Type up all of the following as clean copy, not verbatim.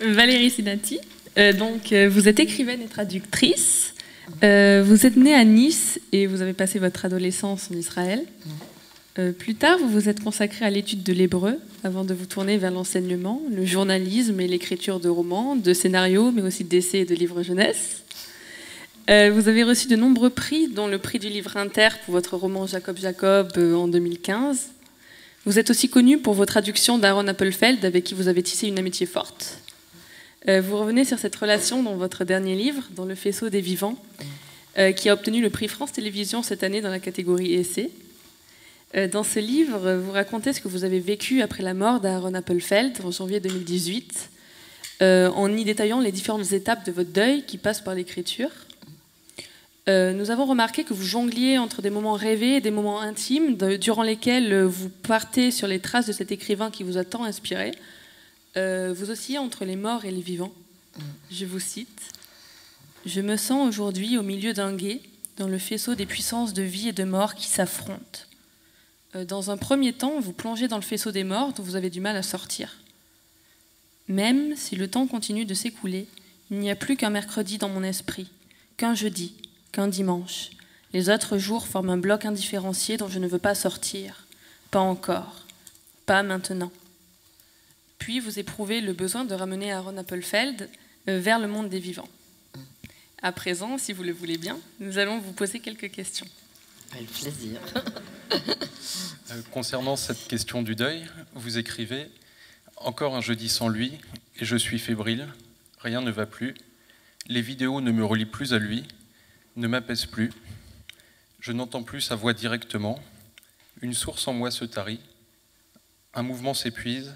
Valérie Zenati. Vous êtes écrivaine et traductrice. Vous êtes née à Nice et vous avez passé votre adolescence en Israël. Plus tard, vous vous êtes consacrée à l'étude de l'hébreu avant de vous tourner vers l'enseignement, le journalisme et l'écriture de romans, de scénarios, mais aussi d'essais et de livres jeunesse. Vous avez reçu de nombreux prix, dont le prix du livre Inter pour votre roman Jacob Jacob en 2015. Vous êtes aussi connue pour vos traductions d'Aaron Appelfeld, avec qui vous avez tissé une amitié forte. Vous revenez sur cette relation dans votre dernier livre, Dans le faisceau des vivants, qui a obtenu le prix France Télévisions cette année dans la catégorie essai. Dans ce livre, vous racontez ce que vous avez vécu après la mort d'Aaron Appelfeld en janvier 2018, en y détaillant les différentes étapes de votre deuil qui passent par l'écriture. Nous avons remarqué que vous jongliez entre des moments rêvés et des moments intimes, durant lesquels vous partez sur les traces de cet écrivain qui vous a tant inspiré. Vous oscillez entre les morts et les vivants. Je vous cite. « Je me sens aujourd'hui au milieu d'un gué, dans le faisceau des puissances de vie et de mort qui s'affrontent. Dans un premier temps, vous plongez dans le faisceau des morts dont vous avez du mal à sortir. Même si le temps continue de s'écouler, il n'y a plus qu'un mercredi dans mon esprit, qu'un jeudi, qu'un dimanche. Les autres jours forment un bloc indifférencié dont je ne veux pas sortir. Pas encore. Pas maintenant. Puis vous éprouvez le besoin de ramener Aaron Appelfeld vers le monde des vivants. À présent, si vous le voulez bien, nous allons vous poser quelques questions. Avec plaisir. Concernant cette question du deuil, vous écrivez « Encore un jeudi sans lui, et je suis fébrile, rien ne va plus, les vidéos ne me relient plus à lui, ne m'apaisent plus, je n'entends plus sa voix directement, une source en moi se tarit, un mouvement s'épuise,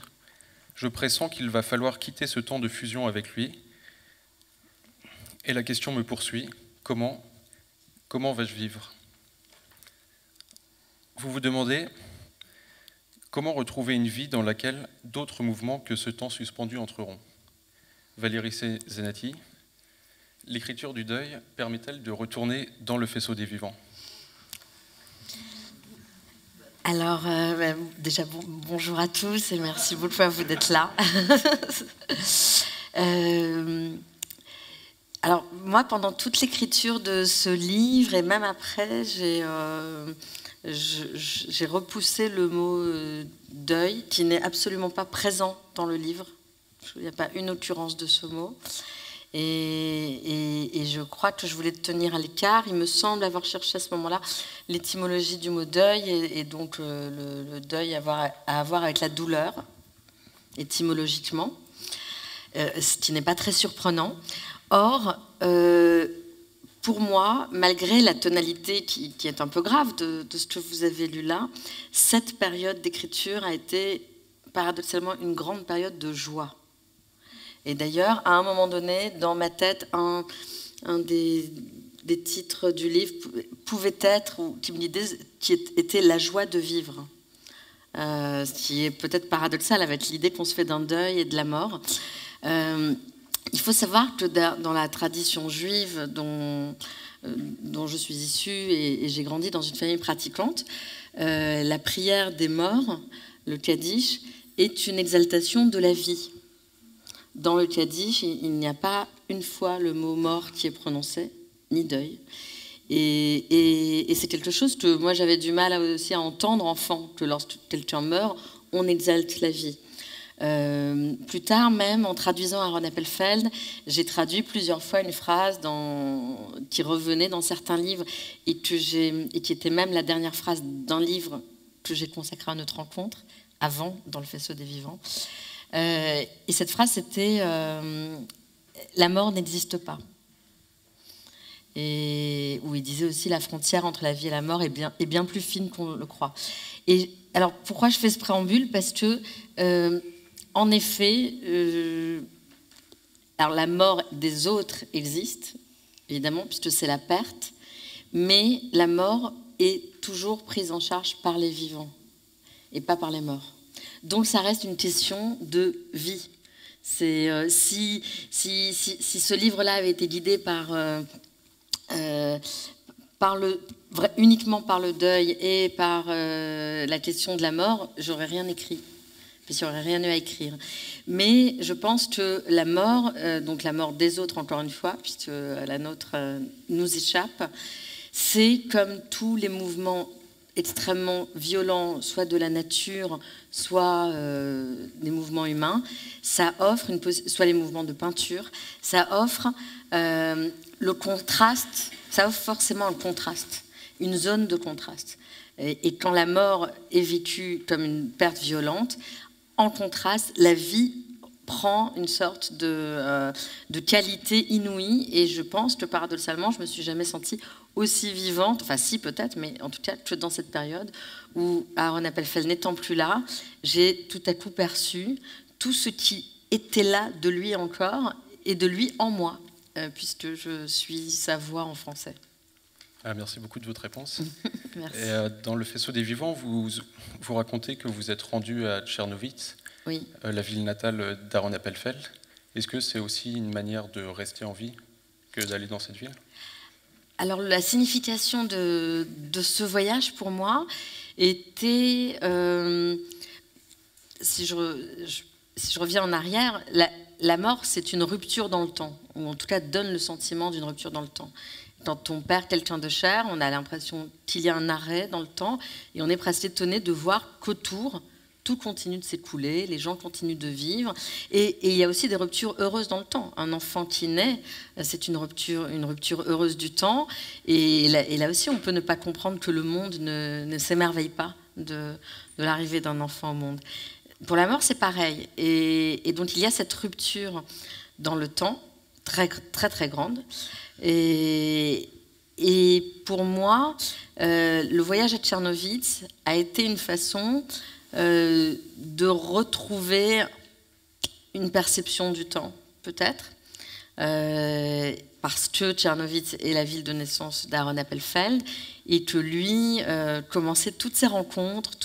je pressens qu'il va falloir quitter ce temps de fusion avec lui, et la question me poursuit, comment vais-je vivre ?» Vous vous demandez comment retrouver une vie dans laquelle d'autres mouvements que ce temps suspendu entreront. Valérie Zenati, l'écriture du deuil permet-elle de retourner dans le faisceau des vivants? Alors, déjà, bonjour à tous et merci beaucoup à vous d'être là. Alors, moi, pendant toute l'écriture de ce livre et même après, j'ai repoussé le mot deuil, qui n'est absolument pas présent dans le livre. Il n'y a pas une occurrence de ce mot. Et je crois que je voulais tenir à l'écart. Il me semble avoir cherché à ce moment-là l'étymologie du mot deuil, et donc le deuil à avoir avec la douleur, étymologiquement, ce qui n'est pas très surprenant. Or, pour moi, malgré la tonalité qui est un peu grave de ce que vous avez lu là, cette période d'écriture a été paradoxalement une grande période de joie. Et d'ailleurs, à un moment donné, dans ma tête, un des titres du livre pouvait être, ou qui était la joie de vivre. Ce qui est peut-être paradoxal avec l'idée qu'on se fait d'un deuil et de la mort. Il faut savoir que dans la tradition juive dont je suis issue, et j'ai grandi dans une famille pratiquante, la prière des morts, le Kaddish, est une exaltation de la vie. Dans le Kaddish, il n'y a pas une fois le mot mort qui est prononcé, ni deuil. Et c'est quelque chose que moi j'avais du mal aussi à entendre enfant, que lorsque quelqu'un meurt, on exalte la vie. Plus tard même, en traduisant Aaron Appelfeld, j'ai traduit plusieurs fois une phrase qui revenait dans certains livres et qui était même la dernière phrase d'un livre que j'ai consacré à notre rencontre, avant, dans le faisceau des vivants. Et cette phrase, c'était « La mort n'existe pas ». Et où il disait aussi « La frontière entre la vie et la mort est bien plus fine qu'on le croit ». Et alors, pourquoi je fais ce préambule? Parce que, en effet, alors la mort des autres existe, évidemment, puisque c'est la perte, mais la mort est toujours prise en charge par les vivants et pas par les morts. Donc ça reste une question de vie. C'est, si ce livre-là avait été guidé uniquement par le deuil et par la question de la mort, j'aurais rien écrit. puis il n'y aurait rien eu à écrire. Mais je pense que la mort, donc la mort des autres, encore une fois, puisque la nôtre nous échappe, c'est comme tous les mouvements extrêmement violents, soit de la nature, soit des mouvements humains, ça offre, soit les mouvements de peinture, ça offre le contraste, ça offre forcément un contraste, une zone de contraste. Et quand la mort est vécue comme une perte violente, en contraste, la vie prend une sorte de qualité inouïe, et je pense que paradoxalement, je ne me suis jamais sentie aussi vivante, enfin si peut-être, mais en tout cas que dans cette période où Aaron Appelfeld n'étant plus là, j'ai tout à coup perçu tout ce qui était là de lui encore et de lui en moi, puisque je suis sa voix en français. Merci beaucoup de votre réponse. Merci. Et, dans le Faisceau des Vivants, vous racontez que vous êtes rendu à Tchernovitz, Oui. La ville natale d'Aaron Appelfeld. Est-ce que c'est aussi une manière de rester en vie que d'aller dans cette ville ? Alors la signification de ce voyage pour moi était, si je reviens en arrière, la mort c'est une rupture dans le temps, ou en tout cas donne le sentiment d'une rupture dans le temps. Quand on perd quelqu'un de cher, on a l'impression qu'il y a un arrêt dans le temps, et on est presque étonné de voir qu'autour, tout continue de s'écouler, les gens continuent de vivre, et il y a aussi des ruptures heureuses dans le temps. Un enfant qui naît, c'est une rupture heureuse du temps, et là aussi on peut ne pas comprendre que le monde ne s'émerveille pas de l'arrivée d'un enfant au monde. Pour la mort c'est pareil, et donc il y a cette rupture dans le temps, très très très grande, et pour moi, le voyage à Tchernovitz a été une façon de retrouver une perception du temps, peut-être, parce que Tchernovitz est la ville de naissance d'Aaron Appelfeld, et que lui commençait toutes ses rencontres,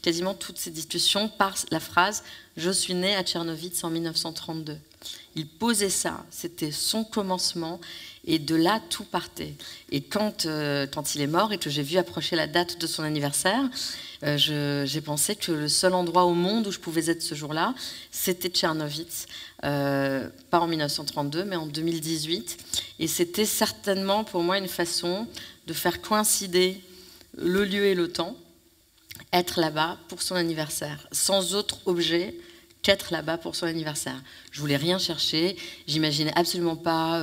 quasiment toutes ses discussions par la phrase « Je suis né à Tchernovitz en 1932 ». Il posait ça, c'était son commencement, et de là tout partait. Et quand il est mort et que j'ai vu approcher la date de son anniversaire, j'ai pensé que le seul endroit au monde où je pouvais être ce jour-là, c'était Tchernovitz, pas en 1932, mais en 2018. Et c'était certainement pour moi une façon de faire coïncider le lieu et le temps, être là-bas pour son anniversaire, sans autre objet qu'être là-bas pour son anniversaire. Je voulais rien chercher, j'imaginais absolument pas.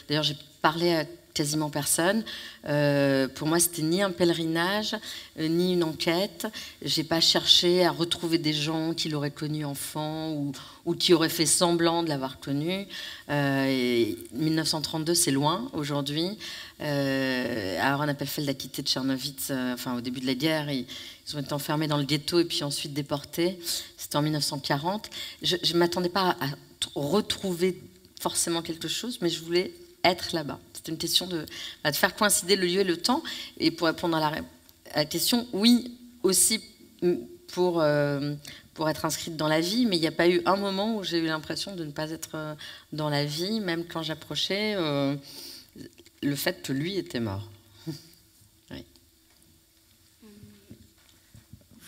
D'ailleurs, j'ai parlé à quasiment personne. Pour moi, c'était ni un pèlerinage, ni une enquête. J'ai pas cherché à retrouver des gens qui l'auraient connu enfant ou qui auraient fait semblant de l'avoir connu. 1932, c'est loin aujourd'hui. Aaron Appelfeld a quitté Tchernovitz, au début de la guerre. Ils ont été enfermés dans le ghetto et puis ensuite déportés. C'était en 1940. Je ne m'attendais pas à retrouver forcément quelque chose, mais je voulais être là-bas. C'était une question de faire coïncider le lieu et le temps. Et pour répondre à la question, oui, aussi pour être inscrite dans la vie, mais il n'y a pas eu un moment où j'ai eu l'impression de ne pas être dans la vie, même quand j'approchais le fait que lui était mort. Oui.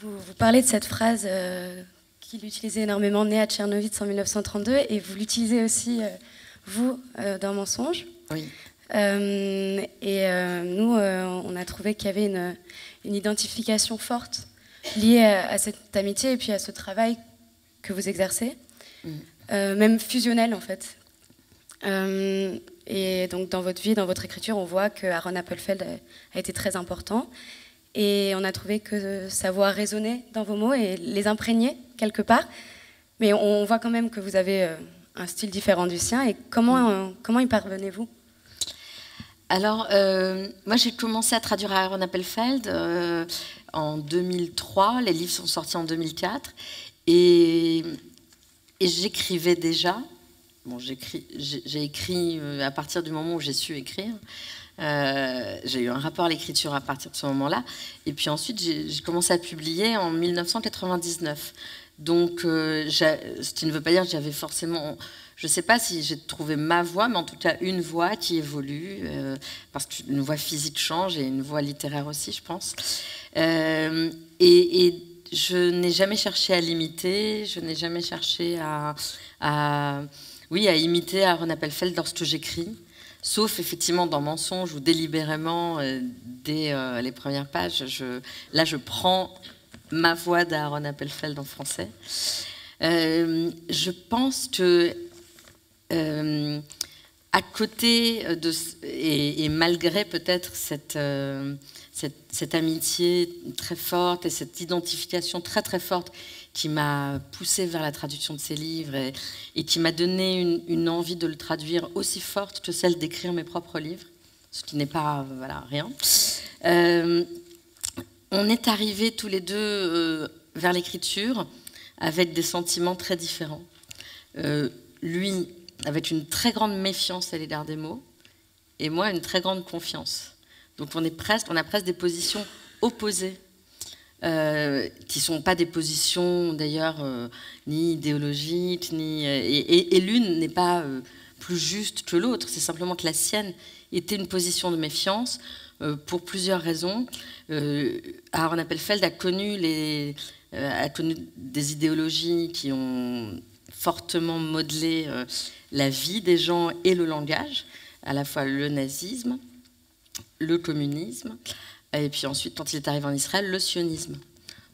Vous parlez de cette phrase qu'il utilisait énormément, né à Tchernovitz en 1932, et vous l'utilisez aussi, vous, dans Mensonge. Oui. Nous, on a trouvé qu'il y avait une identification forte liée à cette amitié et puis à ce travail que vous exercez, même fusionnel en fait. Et donc dans votre vie, dans votre écriture, on voit que Aaron Appelfeld a été très important. Et on a trouvé que sa voix résonnait dans vos mots et les imprégnait quelque part. Mais on voit quand même que vous avez un style différent du sien. Et comment y parvenez-vous ? Alors, moi j'ai commencé à traduire Aaron Appelfeld en 2003. Les livres sont sortis en 2004. Et j'écrivais déjà. Bon, j'ai écrit à partir du moment où j'ai su écrire. J'ai eu un rapport à l'écriture à partir de ce moment-là. Et puis ensuite, j'ai commencé à publier en 1999. Donc, ce qui ne veut pas dire que j'avais forcément... Je ne sais pas si j'ai trouvé ma voix, mais en tout cas une voix qui évolue, parce qu'une voix physique change et une voix littéraire aussi, je pense. Et je n'ai jamais cherché à l'imiter, je n'ai jamais cherché à imiter Aaron Appelfeld lorsque j'écris, sauf effectivement dans Mensonge où délibérément, dès les premières pages, je prends ma voix d'Aaron Appelfeld en français. Je pense que à côté de et malgré peut-être cette amitié très forte et cette identification très très forte qui m'a poussée vers la traduction de ces livres et qui m'a donné une envie de le traduire aussi forte que celle d'écrire mes propres livres, ce qui n'est pas rien. On est arrivés tous les deux vers l'écriture avec des sentiments très différents. Lui, avec une très grande méfiance à l'égard des mots, et moi, une très grande confiance. Donc on a presque des positions opposées, qui ne sont pas des positions d'ailleurs ni idéologiques, et l'une n'est pas plus juste que l'autre, c'est simplement que la sienne était une position de méfiance pour plusieurs raisons. Aaron Appelfeld a connu des idéologies qui ont fortement modelé la vie des gens et le langage, à la fois le nazisme, le communisme, et puis ensuite, quand il est arrivé en Israël, le sionisme.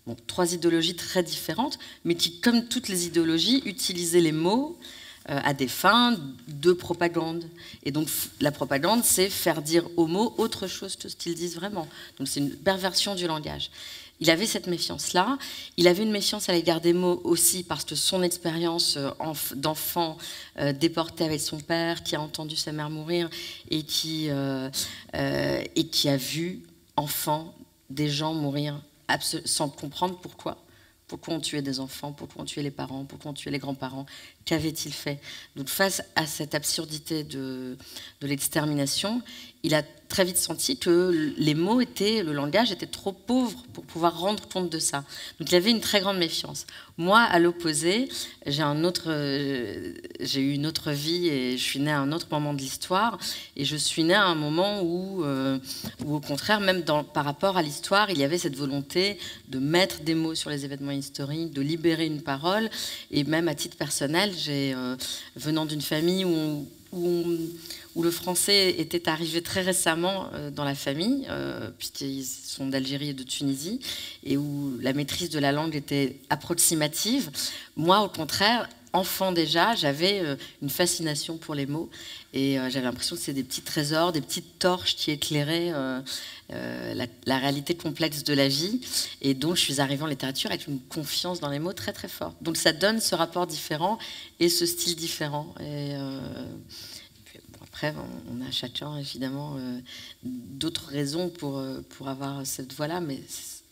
Bon, 3 idéologies très différentes, mais qui, comme toutes les idéologies, utilisaient les mots à des fins de propagande. Et donc, la propagande, c'est faire dire aux mots autre chose que ce qu'ils disent vraiment. Donc, c'est une perversion du langage. Il avait cette méfiance-là. Il avait une méfiance à l'égard des mots aussi parce que son expérience d'enfant déporté avec son père, qui a entendu sa mère mourir et qui a vu, enfant, des gens mourir sans comprendre pourquoi. Pourquoi on tuait des enfants, pourquoi on tuait les parents, pourquoi on tuait les grands-parents, qu'avait-il fait? Donc face à cette absurdité de l'extermination, il a très vite senti que les mots le langage était trop pauvre pour pouvoir rendre compte de ça. Donc il avait une très grande méfiance. Moi, à l'opposé, j'ai eu une autre vie et je suis née à un autre moment de l'histoire. Et je suis née à un moment où au contraire, même par rapport à l'histoire, il y avait cette volonté de mettre des mots sur les événements historiques, de libérer une parole. Et même à titre personnel, venant d'une famille où le français était arrivé très récemment dans la famille, puisqu'ils sont d'Algérie et de Tunisie, et où la maîtrise de la langue était approximative. Moi, au contraire, enfant déjà, j'avais une fascination pour les mots, et j'avais l'impression que c'était des petits trésors, des petites torches qui éclairaient la réalité complexe de la vie, et donc je suis arrivée en littérature avec une confiance dans les mots très très forte. Donc ça donne ce rapport différent et ce style différent. Après, on a chacun, évidemment, d'autres raisons pour avoir cette voie-là, mais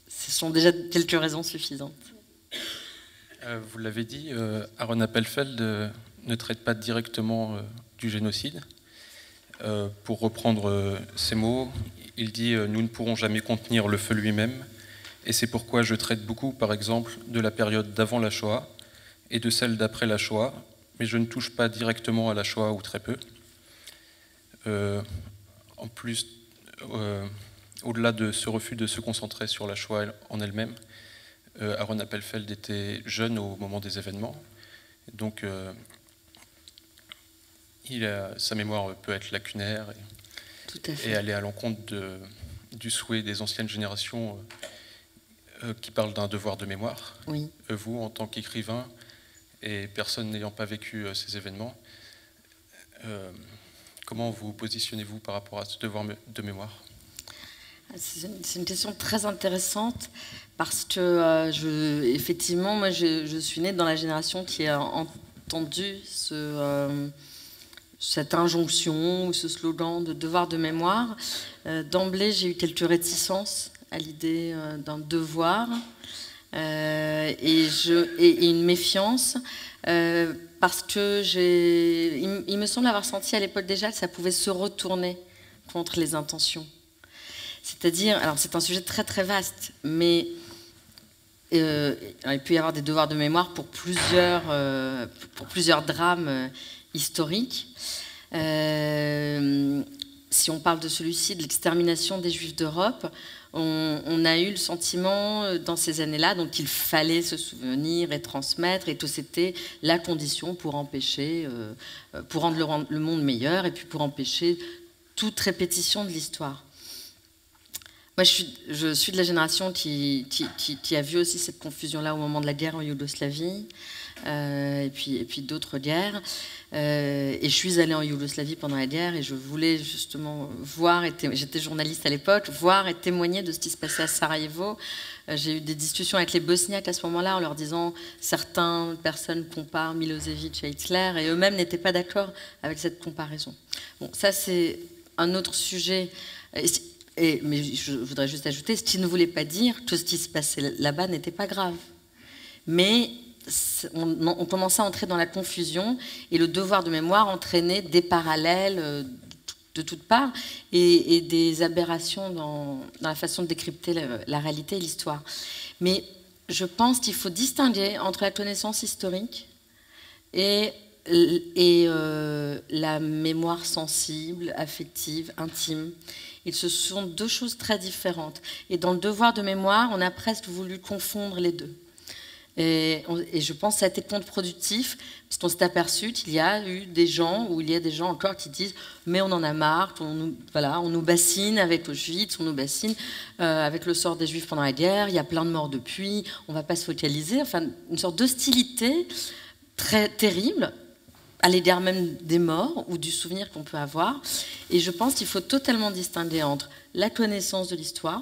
ce sont déjà quelques raisons suffisantes. Vous l'avez dit, Aaron Appelfeld ne traite pas directement du génocide. Pour reprendre ses mots, il dit « Nous ne pourrons jamais contenir le feu lui-même, et c'est pourquoi je traite beaucoup, par exemple, de la période d'avant la Shoah et de celle d'après la Shoah, mais je ne touche pas directement à la Shoah ou très peu. » En plus, au-delà de ce refus de se concentrer sur la Shoah en elle-même, Aaron Appelfeld était jeune au moment des événements, donc sa mémoire peut être lacunaire et aller à l'encontre du souhait des anciennes générations qui parlent d'un devoir de mémoire. Oui. Vous, en tant qu'écrivain et personne n'ayant pas vécu ces événements, comment vous positionnez-vous par rapport à ce devoir de mémoire? C'est une question très intéressante parce que, effectivement, moi, je suis née dans la génération qui a entendu cette injonction ou ce slogan de devoir de mémoire. D'emblée, j'ai eu quelques réticences à l'idée d'un devoir et une méfiance. Parce que il me semble avoir senti à l'époque déjà que ça pouvait se retourner contre les intentions. C'est-à-dire, alors c'est un sujet très très vaste, mais il peut y avoir des devoirs de mémoire pour plusieurs drames historiques. si on parle de celui-ci, de l'extermination des Juifs d'Europe, on a eu le sentiment dans ces années-là donc qu'il fallait se souvenir et transmettre, et que c'était la condition pour empêcher, pour rendre le monde meilleur, et puis pour empêcher toute répétition de l'histoire. Moi, je suis de la génération qui a vu aussi cette confusion-là au moment de la guerre en Yougoslavie, et puis d'autres guerres. Et je suis allée en Yougoslavie pendant la guerre, et je voulais justement voir, j'étais journaliste à l'époque, voir et témoigner de ce qui se passait à Sarajevo. J'ai eu des discussions avec les Bosniaques à ce moment-là, en leur disant certaines personnes comparent Milosevic à Hitler, et eux-mêmes n'étaient pas d'accord avec cette comparaison. Bon, ça c'est un autre sujet. Mais je voudrais juste ajouter, ce qui ne voulait pas dire que ce qui se passait là-bas n'était pas grave. Mais on commençait à entrer dans la confusion, et le devoir de mémoire entraînait des parallèles de toutes parts et des aberrations dans la façon de décrypter la réalité et l'histoire. Mais je pense qu'il faut distinguer entre la connaissance historique et la mémoire sensible, affective, intime. Et ce sont deux choses très différentes. Et dans le devoir de mémoire, on a presque voulu confondre les deux. Et je pense que ça a été contre-productif, parce qu'on s'est aperçu qu'il y a eu des gens, ou il y a des gens encore qui disent « mais on en a marre, on nous bassine avec Auschwitz, on nous bassine avec le sort des Juifs pendant la guerre, il y a plein de morts depuis, on ne va pas se focaliser ». Enfin, une sorte d'hostilité très terrible, à l'égard même des morts ou du souvenir qu'on peut avoir. Et je pense qu'il faut totalement distinguer entre la connaissance de l'histoire,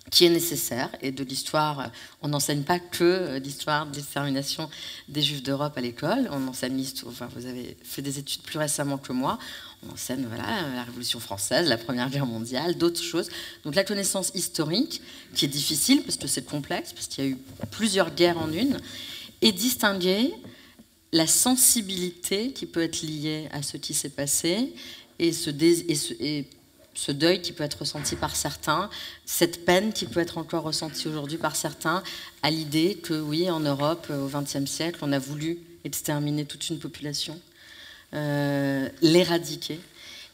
qui est nécessaire, et de l'histoire, on n'enseigne pas que l'histoire de l'extermination des Juifs d'Europe à l'école, on enseigne l'histoire, enfin vous avez fait des études plus récemment que moi, on enseigne la Révolution française, la Première Guerre mondiale, d'autres choses. Donc la connaissance historique, qui est difficile parce que c'est complexe, parce qu'il y a eu plusieurs guerres en une, et distinguer la sensibilité qui peut être liée à ce qui s'est passé, et ce deuil qui peut être ressenti par certains, cette peine qui peut être encore ressentie aujourd'hui par certains, à l'idée que oui, en Europe, au XXe siècle, on a voulu exterminer toute une population, l'éradiquer,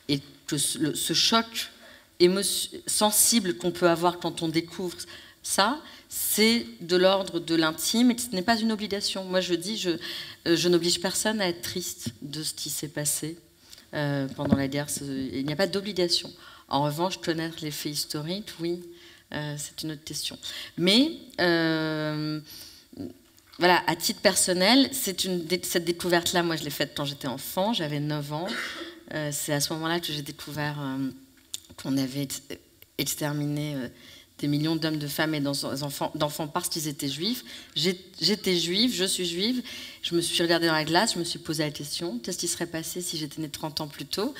et que ce choc sensible qu'on peut avoir quand on découvre ça, c'est de l'ordre de l'intime, et ce n'est pas une obligation. Moi, je dis, je n'oblige personne à être triste de ce qui s'est passé pendant la guerre. Il n'y a pas d'obligation. En revanche, connaître les faits historiques, oui, c'est une autre question. Mais, voilà, à titre personnel, cette découverte-là, moi, je l'ai faite quand j'étais enfant, j'avais 9 ans. C'est à ce moment-là que j'ai découvert qu'on avait exterminé des millions d'hommes, de femmes et d'enfants parce qu'ils étaient juifs. J'étais juive, je suis juive. Je me suis regardée dans la glace, je me suis posé la question, qu'est-ce qui serait passé si j'étais née 30 ans plus tôt ?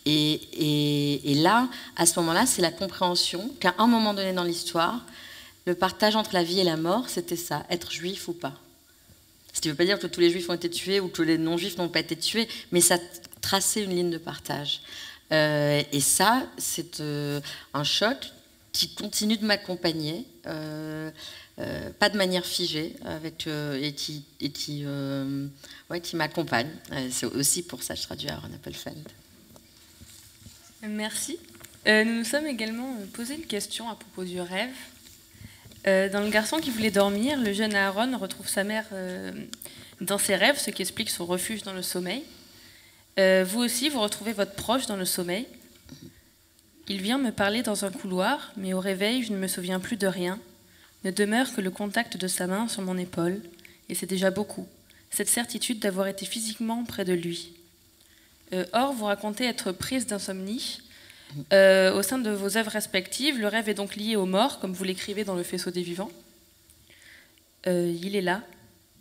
Et là, à ce moment-là, c'est la compréhension qu'à un moment donné dans l'histoire, le partage entre la vie et la mort, c'était ça, être juif ou pas. Ce qui ne veut pas dire que tous les juifs ont été tués ou que les non-juifs n'ont pas été tués, mais ça traçait une ligne de partage. Et ça, c'est un choc qui continue de m'accompagner, pas de manière figée, et qui m'accompagne. C'est aussi pour ça que je traduis Aaron Appelfeld. Merci. Nous nous sommes également posé une question à propos du rêve. Dans Le garçon qui voulait dormir, le jeune Aaron retrouve sa mère dans ses rêves, ce qui explique son refuge dans le sommeil. Vous aussi, vous retrouvez votre proche dans le sommeil. Il vient me parler dans un couloir, mais au réveil, je ne me souviens plus de rien. Ne demeure que le contact de sa main sur mon épaule, et c'est déjà beaucoup. Cette certitude d'avoir été physiquement près de lui. Or, vous racontez être prise d'insomnie. Au sein de vos œuvres respectives, le rêve est donc lié aux morts, comme vous l'écrivez dans Le Faisceau des vivants. Il est là,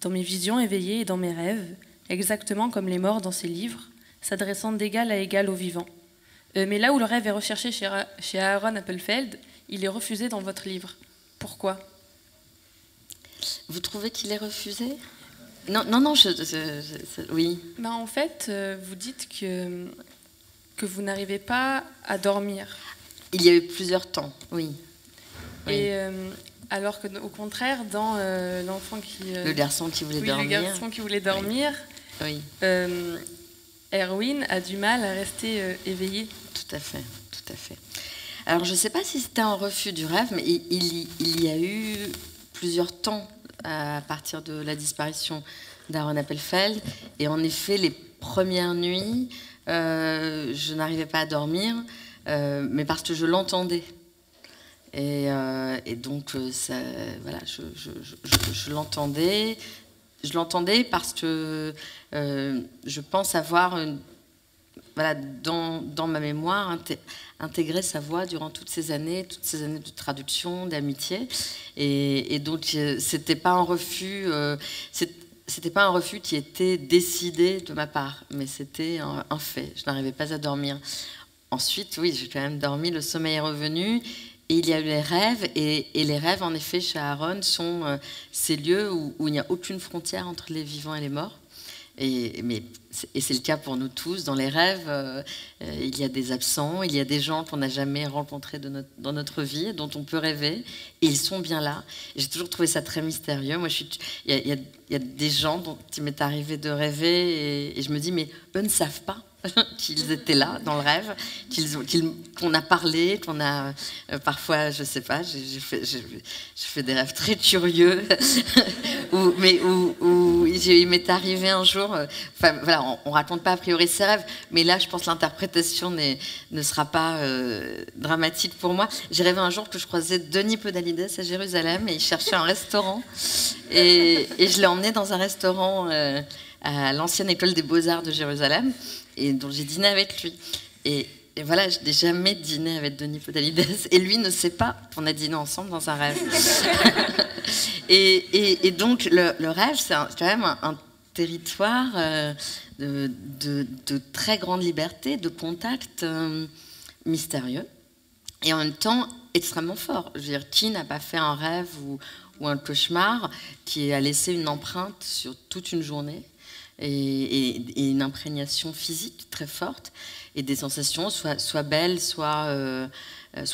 dans mes visions éveillées et dans mes rêves, exactement comme les morts dans ses livres, s'adressant d'égal à égal aux vivants. Mais là où le rêve est recherché chez Aaron Appelfeld, il est refusé dans votre livre. Pourquoi ? Vous trouvez qu'il est refusé ? Non, oui. Ben en fait, vous dites que vous n'arrivez pas à dormir. Il y a eu plusieurs temps, oui. Et alors qu'au contraire, dans l'enfant qui... le garçon qui voulait dormir. Le garçon qui voulait dormir, oui. Erwin a du mal à rester éveillé. Tout à fait, tout à fait. Alors, je ne sais pas si c'était un refus du rêve, mais il y a eu plusieurs temps à partir de la disparition d'Aaron Appelfeld. Et en effet, les premières nuits, je n'arrivais pas à dormir, mais parce que je l'entendais. Et donc, ça, voilà, je l'entendais. Je l'entendais parce que je pense avoir, voilà, dans ma mémoire, intégré sa voix durant toutes ces années de traduction, d'amitié. Et donc, c'était pas un refus. C'était pas un refus qui était décidé de ma part, mais c'était un fait. Je n'arrivais pas à dormir. Ensuite, oui, j'ai quand même dormi, le sommeil est revenu, et il y a eu les rêves, et les rêves, en effet, chez Aaron, sont ces lieux où il n'y a aucune frontière entre les vivants et les morts. Et c'est le cas pour nous tous. Dans les rêves, il y a des absents, il y a des gens qu'on n'a jamais rencontrés dans notre vie, dont on peut rêver, et ils sont bien là. J'ai toujours trouvé ça très mystérieux. Moi, il y a des gens dont il m'est arrivé de rêver, et je me dis, mais eux ne savent pas qu'ils étaient là dans le rêve, qu'on a parlé, qu'on a parfois, je sais pas, je fais des rêves très curieux, il m'est arrivé un jour, enfin voilà, on raconte pas a priori ses rêves, mais là je pense que l'interprétation ne sera pas dramatique pour moi. J'ai rêvé un jour que je croisais Denis Podalides à Jérusalem, et il cherchait un restaurant, et je l'ai emmené dans un restaurant à l'ancienne école des beaux-arts de Jérusalem, et dont j'ai dîné avec lui. Et voilà, je n'ai jamais dîné avec Denis Podalides, et lui ne sait pas qu'on a dîné ensemble dans un rêve. et donc, le rêve, c'est quand même un territoire de très grande liberté, de contact mystérieux, et en même temps extrêmement fort. Je veux dire, qui n'a pas fait un rêve ou un cauchemar qui a laissé une empreinte sur toute une journée, et une imprégnation physique très forte, et des sensations soit belles, soit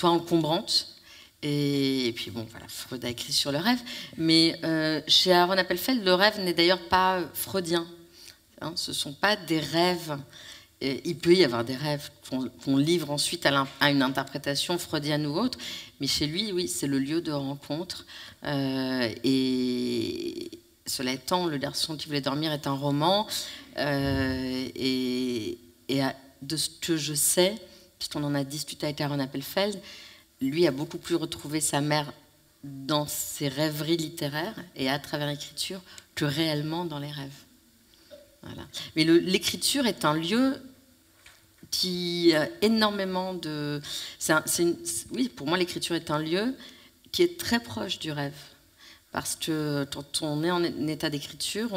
encombrantes. Et puis bon, voilà, Freud a écrit sur le rêve, mais chez Aaron Appelfeld, le rêve n'est d'ailleurs pas freudien. Hein, ce ne sont pas des rêves. Il peut y avoir des rêves qu'on livre ensuite à une interprétation freudienne ou autre, mais chez lui, oui, c'est le lieu de rencontre. Et cela étant, Le garçon qui voulait dormir est un roman, et de ce que je sais, puisqu'on en a discuté avec Aaron Appelfeld, lui a beaucoup plus retrouvé sa mère dans ses rêveries littéraires et à travers l'écriture que réellement dans les rêves. Voilà. Mais l'écriture est un lieu qui a énormément de... Oui, pour moi, l'écriture est un lieu qui est très proche du rêve. Parce que quand on est en état d'écriture,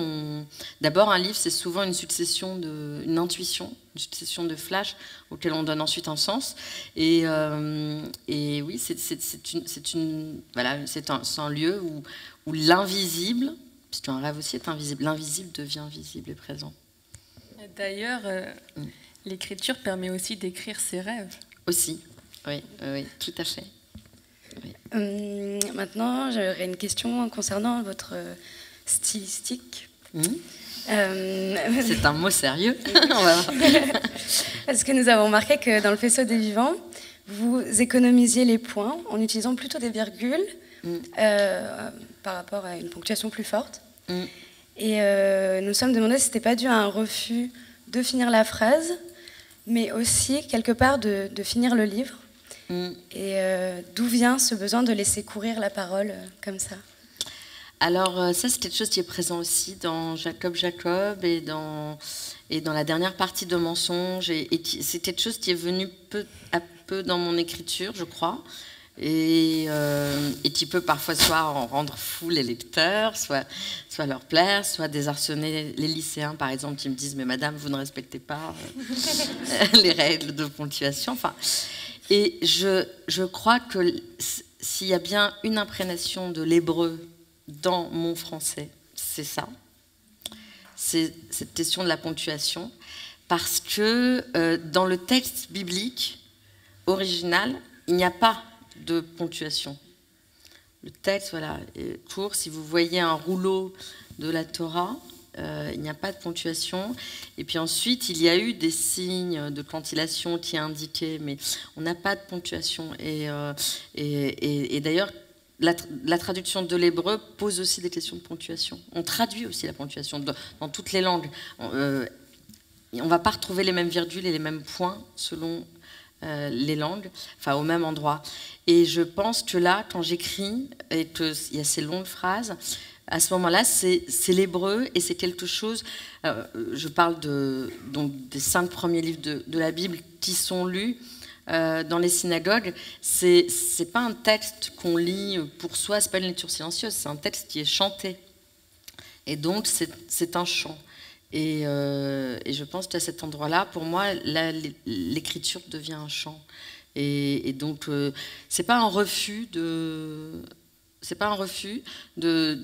d'abord un livre, c'est souvent une succession une intuition, une succession de flashs auxquels on donne ensuite un sens. Et oui, c'est un lieu où l'invisible, puisqu'un rêve aussi est invisible, l'invisible devient visible et présent. D'ailleurs, l'écriture permet aussi d'écrire ses rêves. Aussi, oui, tout à fait. Oui. Maintenant, j'aurais une question concernant votre stylistique. C'est un mot sérieux. Parce que nous avons remarqué que dans le faisceau des vivants, vous économisiez les points en utilisant plutôt des virgules par rapport à une ponctuation plus forte. Et nous nous sommes demandé si ce n'était pas dû à un refus de finir la phrase, mais aussi quelque part de finir le livre. Et d'où vient ce besoin de laisser courir la parole comme ça? Alors ça, c'est quelque chose qui est présent aussi dans Jacob et dans la dernière partie de Mensonges, et c'est quelque chose qui est venu peu à peu dans mon écriture, je crois, et qui peut parfois soit en rendre fou les lecteurs, soit leur plaire, soit désarçonner les lycéens, par exemple, qui me disent « mais madame, vous ne respectez pas les règles de ponctuation ». Enfin, et je crois que s'il y a bien une imprégnation de l'hébreu dans mon français, c'est ça. C'est cette question de la ponctuation. Parce que dans le texte biblique original, il n'y a pas de ponctuation. Le texte, voilà, est court. Si vous voyez un rouleau de la Torah, il n'y a pas de ponctuation. Et puis ensuite, il y a eu des signes de cantillation qui indiquaient, mais on n'a pas de ponctuation. Et d'ailleurs, la traduction de l'hébreu pose aussi des questions de ponctuation. On traduit aussi la ponctuation dans toutes les langues. On ne va pas retrouver les mêmes virgules et les mêmes points selon les langues, enfin au même endroit. Et je pense que là, quand j'écris, et qu'il y a ces longues phrases, à ce moment-là, c'est l'hébreu et c'est quelque chose. Je parle donc des 5 premiers livres de la Bible qui sont lus dans les synagogues. C'est pas un texte qu'on lit pour soi, c'est pas une lecture silencieuse, c'est un texte qui est chanté. Et donc, c'est un chant. Et je pense qu'à cet endroit-là, pour moi, l'écriture devient un chant. Et donc, c'est pas un refus de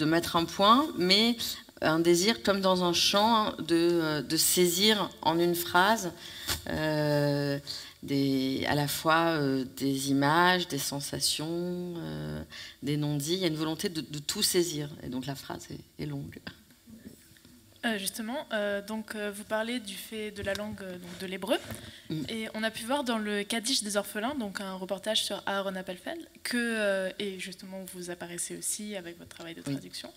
mettre un point, mais un désir, comme dans un chant, de saisir en une phrase à la fois des images, des sensations, des non-dits. Il y a une volonté de tout saisir. Et donc la phrase est longue. Justement, vous parlez du fait de la langue de l'hébreu, et on a pu voir dans le Kaddish des orphelins, donc un reportage sur Aaron Appelfeld, et justement vous apparaissez aussi avec votre travail de traduction,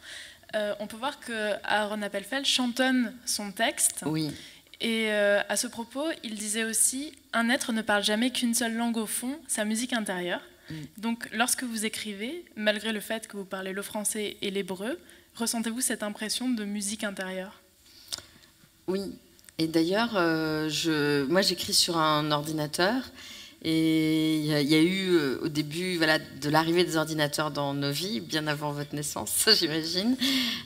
on peut voir que Aaron Appelfeld chantonne son texte, et à ce propos, il disait aussi « Un être ne parle jamais qu'une seule langue au fond, sa musique intérieure ». Donc lorsque vous écrivez, malgré le fait que vous parlez le français et l'hébreu, ressentez-vous cette impression de musique intérieure? Oui, et d'ailleurs, moi j'écris sur un ordinateur, et il y a eu au début de l'arrivée des ordinateurs dans nos vies, bien avant votre naissance, j'imagine.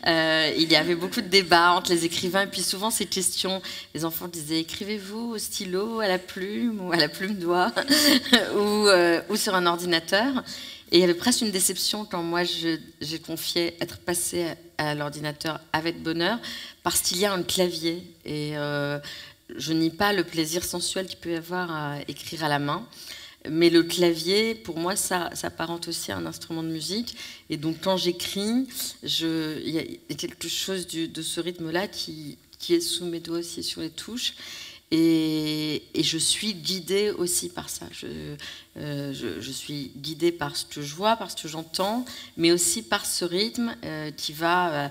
Il y avait beaucoup de débats entre les écrivains, et puis souvent ces questions, les enfants disaient « Écrivez-vous au stylo, à la plume, ou à la plume-doigt, ou sur un ordinateur ?» Et il y avait presque une déception quand moi j'ai confié être passée à l'ordinateur avec bonheur, parce qu'il y a un clavier. Et je nie pas le plaisir sensuel qu'il peut y avoir à écrire à la main. Mais le clavier, pour moi, ça s'apparente aussi à un instrument de musique. Et donc quand j'écris, il y a quelque chose de ce rythme-là qui est sous mes doigts aussi sur les touches. Et je suis guidée aussi par ça. Je suis guidée par ce que je vois, par ce que j'entends, mais aussi par ce rythme qui va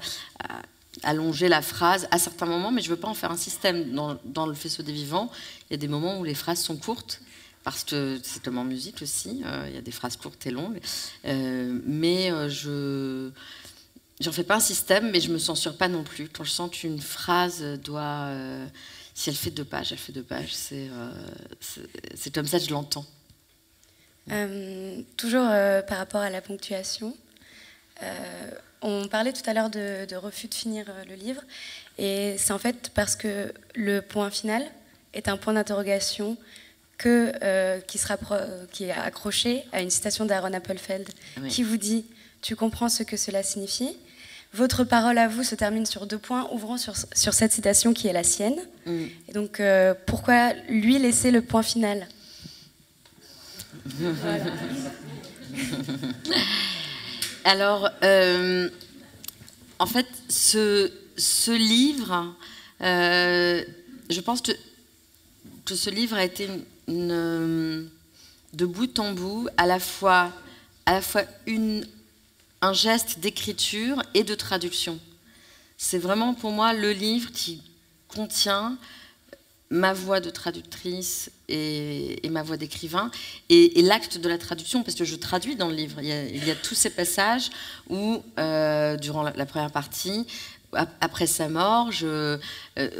allonger la phrase à certains moments, mais je ne veux pas en faire un système. Dans le faisceau des vivants, il y a des moments où les phrases sont courtes, parce que c'est comme en musique aussi, il y a des phrases courtes et longues, mais j'en fais pas un système, mais je me censure pas non plus. Quand je sens qu'une phrase doit... si elle fait 2 pages, elle fait 2 pages. C'est comme ça que je l'entends. Toujours par rapport à la ponctuation, on parlait tout à l'heure de refus de finir le livre, et c'est en fait parce que le point final est un point d'interrogation qui est accroché à une citation d'Aaron Appelfeld qui vous dit « Tu comprends ce que cela signifie ?» Votre parole à vous se termine sur 2 points, ouvrant sur cette citation qui est la sienne. Et donc, pourquoi lui laisser le point final? Voilà. Alors, en fait, ce livre, je pense que ce livre a été de bout en bout, à la fois un geste d'écriture et de traduction. C'est vraiment pour moi le livre qui contient ma voix de traductrice et ma voix d'écrivain et l'acte de la traduction, parce que je traduis dans le livre. Il y a tous ces passages où, durant la première partie, après sa mort,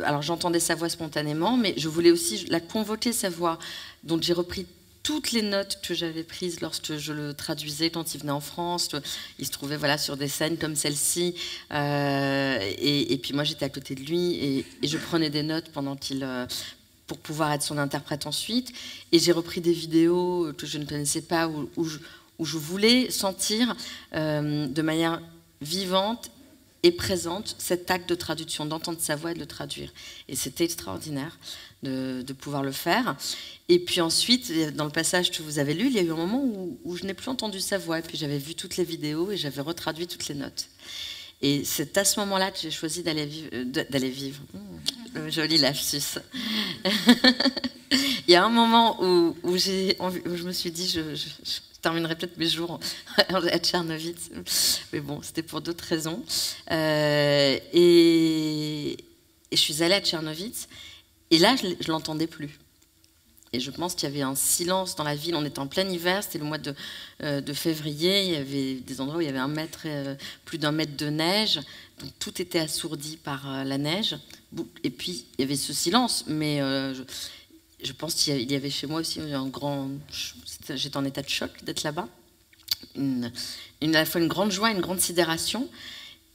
alors j'entendais sa voix spontanément, mais je voulais aussi la convoquer, sa voix. Donc j'ai repris toutes les notes que j'avais prises lorsque je le traduisais quand il venait en France. Il se trouvait sur des scènes comme celle-ci. Et puis moi, j'étais à côté de lui et je prenais des notes pour pouvoir être son interprète ensuite. Et j'ai repris des vidéos que je ne connaissais pas, où je voulais sentir de manière vivante et présente cet acte de traduction, d'entendre sa voix et de le traduire. Et c'était extraordinaire de pouvoir le faire. Et puis ensuite, dans le passage que vous avez lu, il y a eu un moment où je n'ai plus entendu sa voix. Et puis j'avais vu toutes les vidéos et j'avais retraduit toutes les notes. Et c'est à ce moment-là que j'ai choisi d'aller vivre. Joli lapsus. Il y a un moment où je me suis dit, je terminerai peut-être mes jours à Tchernovitz, mais bon, c'était pour d'autres raisons. Et je suis allée à Tchernovitz, et là, je ne l'entendais plus. Et je pense qu'il y avait un silence dans la ville. On était en plein hiver, c'était le mois de février. Il y avait des endroits où il y avait plus d'1 mètre de neige. Donc tout était assourdi par la neige. Et puis, il y avait ce silence. Mais je pense qu'il y avait chez moi aussi un grand... J'étais en état de choc d'être là-bas. À la fois une grande joie, une grande sidération.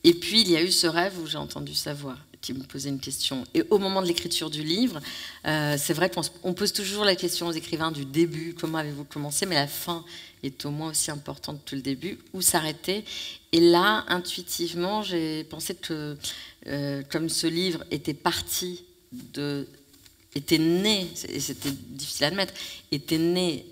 Et puis, il y a eu ce rêve où j'ai entendu sa voix qui me posait une question. Et au moment de l'écriture du livre, c'est vrai qu'on pose toujours la question aux écrivains du début, comment avez-vous commencé, mais la fin est au moins aussi importante que le début, où s'arrêter. Et là, intuitivement, j'ai pensé que, comme ce livre était né, et c'était difficile à admettre, était né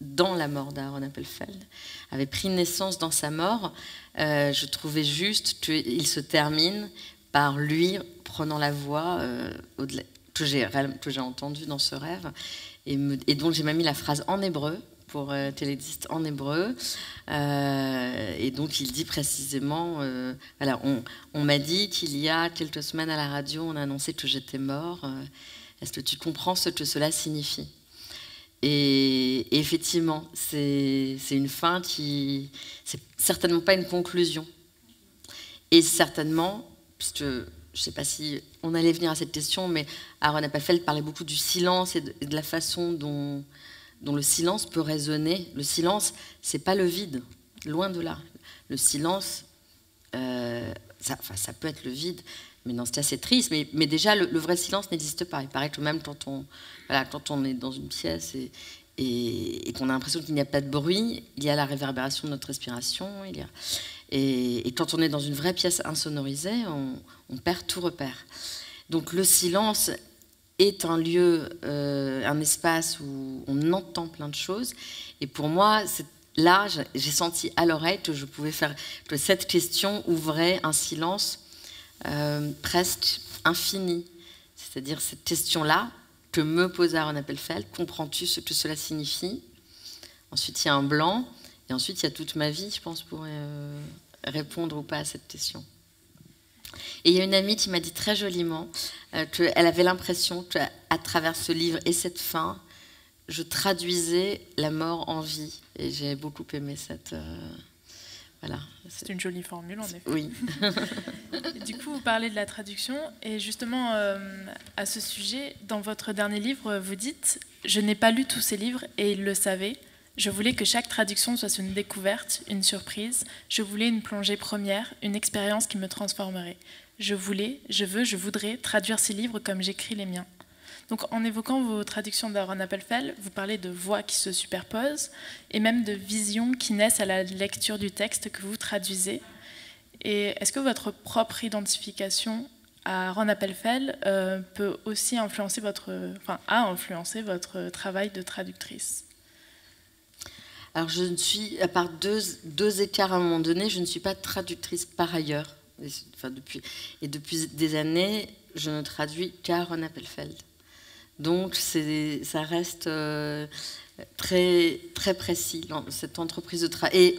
dans la mort d'Aaron Appelfeld, avait pris naissance dans sa mort, je trouvais juste qu'il se termine par lui prenant la voix que j'ai entendue dans ce rêve, et donc j'ai même mis la phrase en hébreu, pour qu'elle existe en hébreu, et donc il dit précisément, voilà, on m'a dit qu'il y a quelques semaines à la radio, on a annoncé que j'étais mort, est-ce que tu comprends ce que cela signifie ? Et effectivement, c'est une fin qui... C'est certainement pas une conclusion. Et certainement, puisque je ne sais pas si on allait venir à cette question, mais Aaron Appelfeld parlait beaucoup du silence et de la façon dont le silence peut résonner. Le silence, c'est pas le vide, loin de là. Le silence, ça peut être le vide, mais dans ce cas, c'est triste. Mais déjà, le vrai silence n'existe pas. Il paraît que même quand on est dans une pièce et qu'on a l'impression qu'il n'y a pas de bruit, il y a la réverbération de notre respiration. Et quand on est dans une vraie pièce insonorisée, on perd tout repère. Donc le silence est un lieu, un espace où on entend plein de choses. Et pour moi, là, j'ai senti à l'oreille que cette question ouvrait un silence presque infini. C'est-à-dire cette question-là que me pose Aaron Appelfeld, comprends-tu ce que cela signifie ? Ensuite, il y a un blanc, et ensuite, il y a toute ma vie, je pense, pour répondre ou pas à cette question. Et il y a une amie qui m'a dit très joliment qu'elle avait l'impression qu'à travers ce livre et cette fin, je traduisais la mort en vie. Et j'ai beaucoup aimé cette... Voilà. C'est une jolie formule, en effet. Oui. Du coup, vous parlez de la traduction. Et justement, à ce sujet, dans votre dernier livre, vous dites « Je n'ai pas lu tous ces livres et il le savait. Je voulais que chaque traduction soit une découverte, une surprise. Je voulais une plongée première, une expérience qui me transformerait. Je voudrais traduire ces livres comme j'écris les miens. » Donc, en évoquant vos traductions d'Aaron Appelfeld, vous parlez de voix qui se superposent et même de visions qui naissent à la lecture du texte que vous traduisez. Et est-ce que votre propre identification à Aaron Appelfeld peut aussi a influencé votre travail de traductrice ? Alors, je ne suis, à part deux écarts à un moment donné, je ne suis pas traductrice par ailleurs. Depuis des années, je ne traduis qu'Aaron Appelfeld. Donc, ça reste très, très précis dans cette entreprise de travail.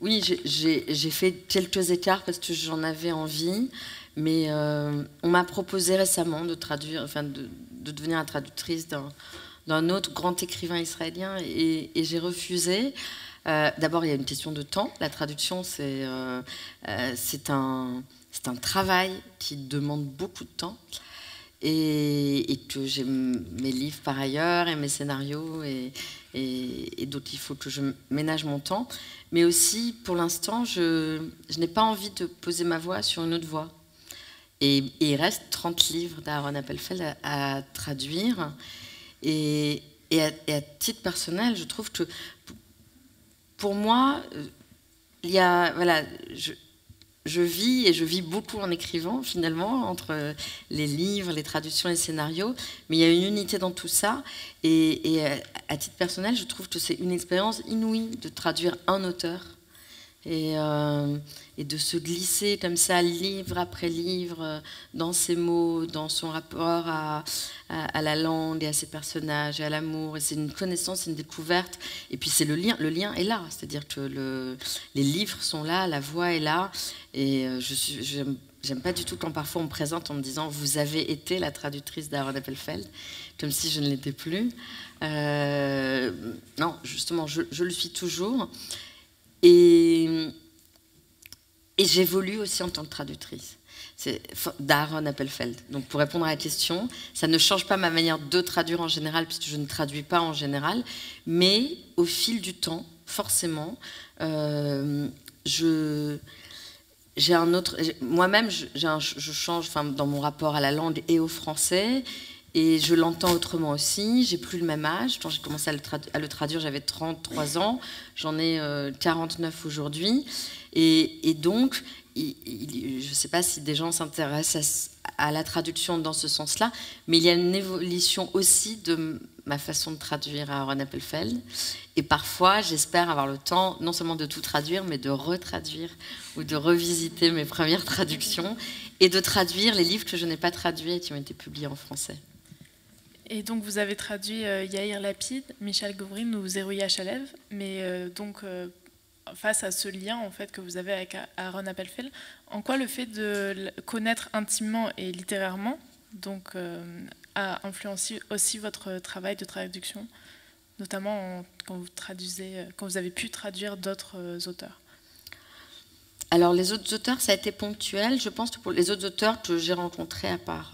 Oui, j'ai fait quelques écarts parce que j'en avais envie, mais on m'a proposé récemment de traduire, de devenir la traductrice d'un autre grand écrivain israélien, et j'ai refusé. D'abord, il y a une question de temps. La traduction, c'est un travail qui demande beaucoup de temps. Et que j'ai mes livres par ailleurs et mes scénarios et d'autres, il faut que je ménage mon temps. Mais aussi, pour l'instant, je n'ai pas envie de poser ma voix sur une autre voix. Et il reste 30 livres d'Aaron Appelfeld à traduire. Et à titre personnel, je trouve que pour moi, il y a... Voilà, je vis beaucoup en écrivant, finalement, entre les livres, les traductions, les scénarios, mais il y a une unité dans tout ça, et à titre personnel, je trouve que c'est une expérience inouïe de traduire un auteur. et de se glisser comme ça, livre après livre, dans ses mots, dans son rapport à la langue et à ses personnages et à l'amour. Et c'est une connaissance, c'est une découverte. Et puis c'est le lien est là, c'est-à-dire que les livres sont là, la voix est là. Et j'aime pas du tout quand parfois on me présente en me disant « vous avez été la traductrice d'Aaron Appelfeld », comme si je ne l'étais plus. Non, justement, je le suis toujours. Et j'évolue aussi en tant que traductrice d'Aaron Appelfeld. Donc pour répondre à la question, ça ne change pas ma manière de traduire en général, puisque je ne traduis pas en général, mais au fil du temps, forcément, moi-même, je change dans mon rapport à la langue et au français, et je l'entends autrement aussi. J'ai plus le même âge. Quand j'ai commencé à le traduire, j'avais 33 ans. J'en ai 49 aujourd'hui. Et donc, je ne sais pas si des gens s'intéressent à la traduction dans ce sens-là, mais il y a une évolution aussi de ma façon de traduire à Aaron Appelfeld. Et parfois, j'espère avoir le temps, non seulement de tout traduire, mais de retraduire ou de revisiter mes premières traductions et de traduire les livres que je n'ai pas traduits et qui ont été publiés en français. Et donc vous avez traduit Yair Lapid, Michal Gouvrine ou Zerouia Chalev, mais face à ce lien en fait que vous avez avec Aaron Appelfeld, en quoi le fait de le connaître intimement et littérairement donc a influencé aussi votre travail de traduction, notamment quand vous avez pu traduire d'autres auteurs? Alors les autres auteurs, ça a été ponctuel. Je pense que pour les autres auteurs que j'ai rencontrés, à part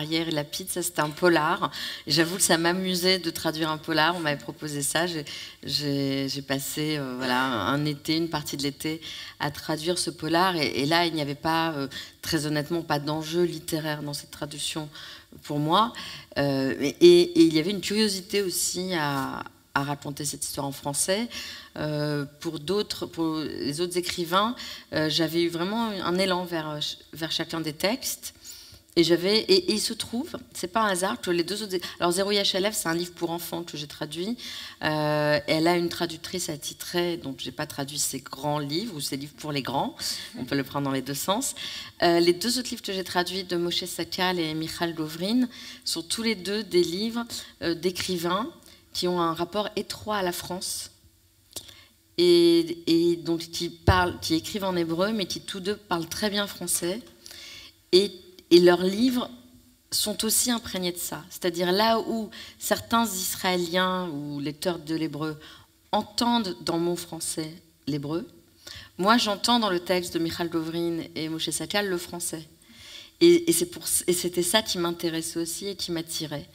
Yair Lapid, ça c'était un polar. J'avoue que ça m'amusait de traduire un polar. On m'avait proposé ça. J'ai passé un été, une partie de l'été, à traduire ce polar. Et là, il n'y avait pas, très honnêtement, pas d'enjeu littéraire dans cette traduction pour moi. Et il y avait une curiosité aussi à raconter cette histoire en français. Pour les autres écrivains, j'avais eu vraiment un élan vers chacun des textes. Et il se trouve, c'est pas un hasard, que les deux autres... Alors, Zerouia Chalev, c'est un livre pour enfants que j'ai traduit. Elle a une traductrice attitrée, donc j'ai pas traduit ses grands livres, ou ses livres pour les grands. On peut le prendre dans les deux sens. Les deux autres livres que j'ai traduits, de Moshe Sakal et Michal Gouvrine, sont tous les deux des livres d'écrivains qui ont un rapport étroit à la France. Et donc qui écrivent en hébreu, mais qui tous deux parlent très bien français. Et leurs livres sont aussi imprégnés de ça. C'est-à-dire là où certains Israéliens ou lecteurs de l'hébreu entendent dans mon français l'hébreu, moi j'entends dans le texte de Michal Gouvrine et Moshe Sakal le français. Et c'était ça qui m'intéressait aussi et qui m'attirait.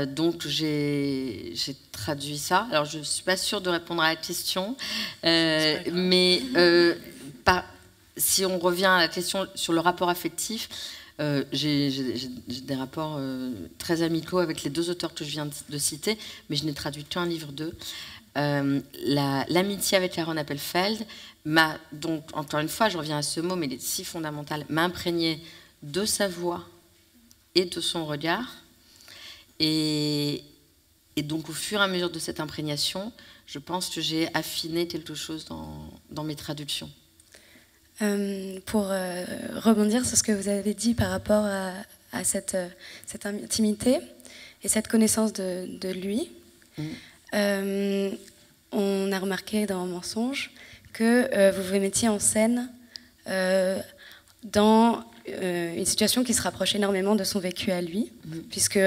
Donc j'ai traduit ça. Alors je ne suis pas sûre de répondre à la question, mais si on revient à la question sur le rapport affectif, j'ai des rapports très amicaux avec les deux auteurs que je viens de citer, mais je n'ai traduit qu'un livre d'eux. L'amitié avec Aaron Appelfeld m'a, donc encore une fois, je reviens à ce mot, mais il est si fondamental, m'a imprégné de sa voix et de son regard. Et donc, au fur et à mesure de cette imprégnation, je pense que j'ai affiné quelque chose dans mes traductions. Pour rebondir sur ce que vous avez dit par rapport à cette intimité et cette connaissance de lui, on a remarqué dans Mensonges que vous vous mettiez en scène dans une situation qui se rapproche énormément de son vécu à lui, puisque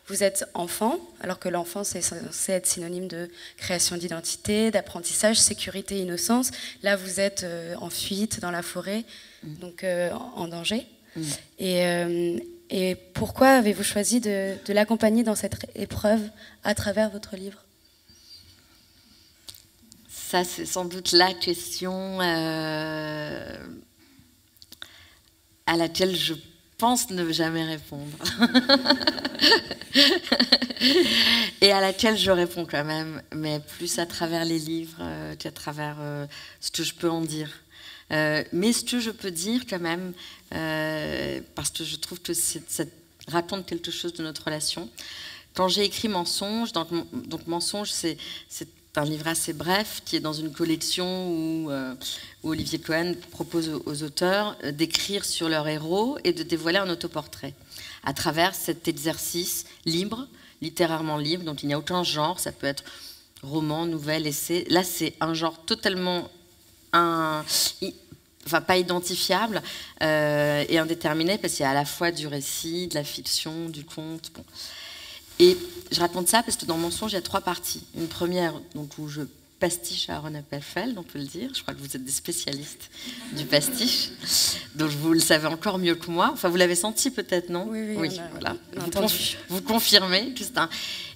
vous êtes enfant, alors que l'enfance c'est censé être synonyme de création d'identité, d'apprentissage, sécurité, innocence. Là, vous êtes en fuite dans la forêt, donc en danger. Et pourquoi avez-vous choisi de l'accompagner dans cette épreuve à travers votre livre ? Ça, c'est sans doute la question à laquelle je pense ne jamais répondre. Et à laquelle je réponds quand même, mais plus à travers les livres qu'à travers ce que je peux en dire. Mais ce que je peux dire quand même, parce que je trouve que ça raconte quelque chose de notre relation. Quand j'ai écrit Mensonges, donc Mensonges, c'est un livre assez bref qui est dans une collection où Olivier Cohen propose aux auteurs d'écrire sur leur héros et de dévoiler un autoportrait à travers cet exercice libre, littérairement libre, donc il n'y a aucun genre, ça peut être roman, nouvelle, essai. Là, c'est un genre totalement pas identifiable et indéterminé, parce qu'il y a à la fois du récit, de la fiction, du conte. Bon. Et je raconte ça parce que dans Mensonge, il y a 3 parties. Une première donc, où je pastiche à Aaron Appelfeld, on peut le dire. Je crois que vous êtes des spécialistes du pastiche, donc vous le savez encore mieux que moi. Enfin, vous l'avez senti peut-être, non? Oui, voilà. Vous confirmez que c'est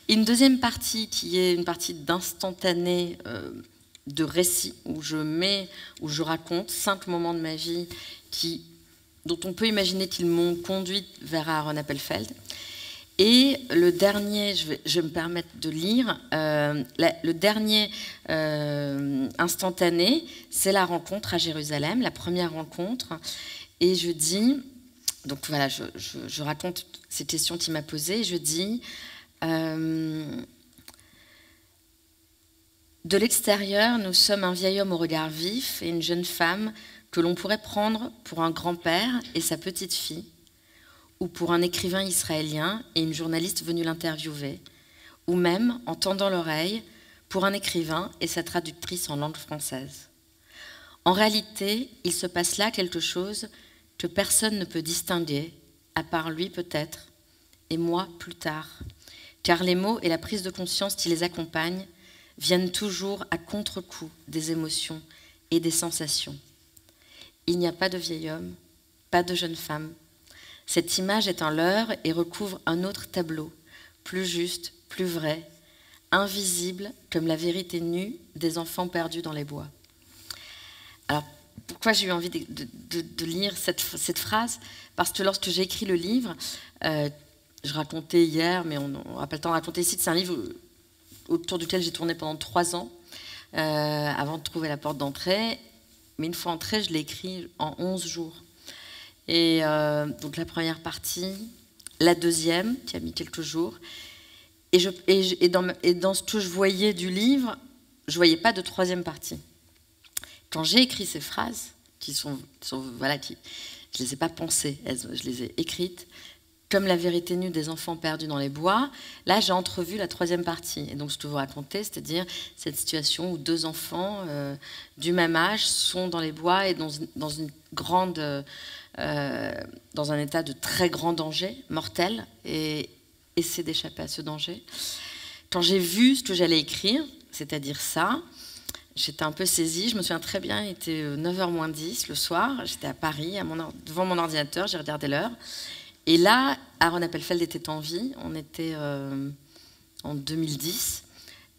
une deuxième partie qui est une partie d'instantané de récit, où je raconte 5 moments de ma vie dont on peut imaginer qu'ils m'ont conduite vers Aaron Appelfeld. Et le dernier, je vais me permettre de lire, le dernier instantané, c'est la rencontre à Jérusalem, la première rencontre. Et je dis, donc voilà, je raconte ces questions qu'il m'a posées, je dis, de l'extérieur, nous sommes un vieil homme au regard vif et une jeune femme que l'on pourrait prendre pour un grand-père et sa petite-fille, ou pour un écrivain israélien et une journaliste venue l'interviewer, ou même, en tendant l'oreille, pour un écrivain et sa traductrice en langue française. En réalité, il se passe là quelque chose que personne ne peut distinguer, à part lui peut-être, et moi plus tard, car les mots et la prise de conscience qui les accompagnent viennent toujours à contre-coup des émotions et des sensations. Il n'y a pas de vieil homme, pas de jeune femme. Cette image est un leurre et recouvre un autre tableau, plus juste, plus vrai, invisible comme la vérité nue des enfants perdus dans les bois. Alors, pourquoi j'ai eu envie de lire cette phrase? Parce que lorsque j'ai écrit le livre, je racontais hier, mais on n'a pas le temps de raconter ici, c'est un livre autour duquel j'ai tourné pendant 3 ans, avant de trouver la porte d'entrée. Mais une fois entrée, je l'ai écrit en 11 jours. Et donc la première partie, la deuxième, qui a mis quelques jours. Et dans ce que je voyais du livre, je ne voyais pas de 3e partie. Quand j'ai écrit ces phrases, je ne les ai pas pensées, je les ai écrites, comme la vérité nue des enfants perdus dans les bois, là j'ai entrevu la 3e partie. Et donc ce que je vous racontais, c'est-à-dire cette situation où 2 enfants du même âge sont dans les bois et dans une grande... dans un état de très grand danger, mortel, et essayer d'échapper à ce danger. Quand j'ai vu ce que j'allais écrire, c'est-à-dire ça, j'étais un peu saisie. Je me souviens très bien, il était 9h moins 10 le soir, j'étais à Paris, devant mon ordinateur, j'ai regardé l'heure. Et là, Aaron Appelfeld était en vie, on était en 2010,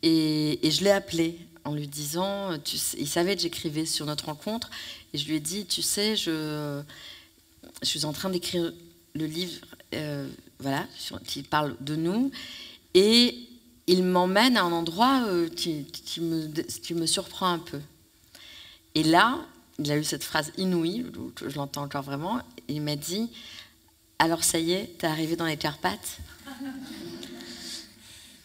et je l'ai appelé en lui disant, il savait que j'écrivais sur notre rencontre, et je lui ai dit, tu sais, je suis en train d'écrire le livre qui parle de nous, et il m'emmène à un endroit qui me surprend un peu. Et là, il a eu cette phrase inouïe, je l'entends encore vraiment, il m'a dit, alors ça y est, t'es arrivé dans les Carpates.